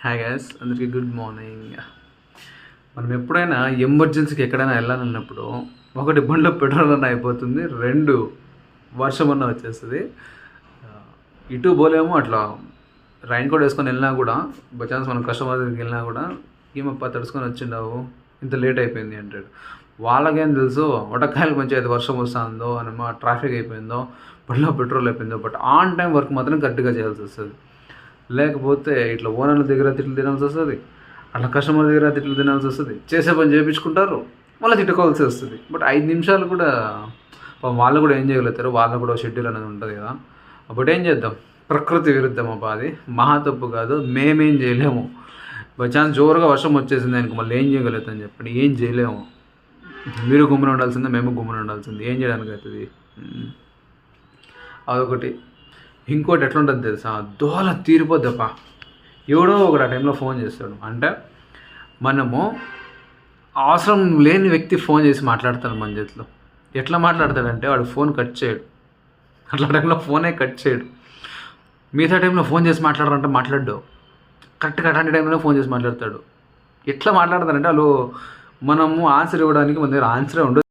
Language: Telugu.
హాయ్ గైస్, అందరికీ గుడ్ మార్నింగ్. మనం ఎప్పుడైనా ఎమర్జెన్సీకి ఎక్కడైనా వెళ్ళాలన్నప్పుడు ఒకటి బండిలో పెట్రోల్ అన్న అయిపోతుంది, రెండు వర్షం అన్న వచ్చేస్తుంది. ఇటు పోలేము, అట్లా రైన్ కోట్ వేసుకొని వెళ్ళినా కూడా బై ఛాన్స్ మనం కస్టమర్ దగ్గరికి వెళ్ళినా కూడా ఏమప్ప తడుచుకొని వచ్చిండావు, ఇంత లేట్ అయిపోయింది అంటాడు. వాళ్ళకేం తెలుసు వడకాయలు మంచిగా అయితే వర్షం వస్తుందో అనమా, ట్రాఫిక్ అయిపోయిందో, బండిలో పెట్రోల్ అయిపోయిందో. బట్ ఆన్ టైం వర్క్ మాత్రం కరెక్ట్గా చేయాల్సి వస్తుంది. లేకపోతే ఇట్లా ఓనర్ల దగ్గర తిట్లు తినాల్సి వస్తుంది, అట్లా కస్టమర్ దగ్గర తిట్లు తినాల్సి వస్తుంది. చేసే పని చేయించుకుంటారు, మళ్ళీ తిట్టుకోవాల్సి వస్తుంది. బట్ 5 నిమిషాలు కూడా వాళ్ళు కూడా ఏం చేయగలుగుతారు, వాళ్ళు కూడా షెడ్యూల్ అనేది ఉంటుంది కదా. బట్ ఏం చేద్దాం, ప్రకృతి విరుద్ధం అబ్బా, అది మహా తప్పు కాదు, మేమేం చేయలేము. బై ఛాన్స్ జోరుగా వర్షం వచ్చేసింది ఆయనకు, మళ్ళీ ఏం చేయగలుగుతాం చెప్పండి, ఏం చేయలేము. మీరు గుమ్మన ఉండాల్సిందే, మేము గుమ్మన ఉండాల్సిందే, ఏం చేయడానికి అవుతుంది. అదొకటి. ఇంకోటి ఎట్లుంటుంది తెలుసా, దోల తీరిపోద్దప్ప. ఎవడో ఒకటి ఆ టైంలో ఫోన్ చేస్తాడు, అంటే మనము అవసరం లేని వ్యక్తి ఫోన్ చేసి మాట్లాడతాడు మన చేతిలో. ఎట్లా మాట్లాడతాడంటే వాడు ఫోన్ కట్ చేయడు, అట్లా టైంలో ఫోనే కట్ చేయడు. మిగతా టైంలో ఫోన్ చేసి మాట్లాడారంటే మాట్లాడ్డావు, కరెక్ట్గా అట్లాంటి టైంలో ఫోన్ చేసి మాట్లాడతాడు. ఎట్లా మాట్లాడతారంటే వాళ్ళు మనము ఆన్సర్ ఇవ్వడానికి మన దగ్గర ఆన్సరే ఉండదు.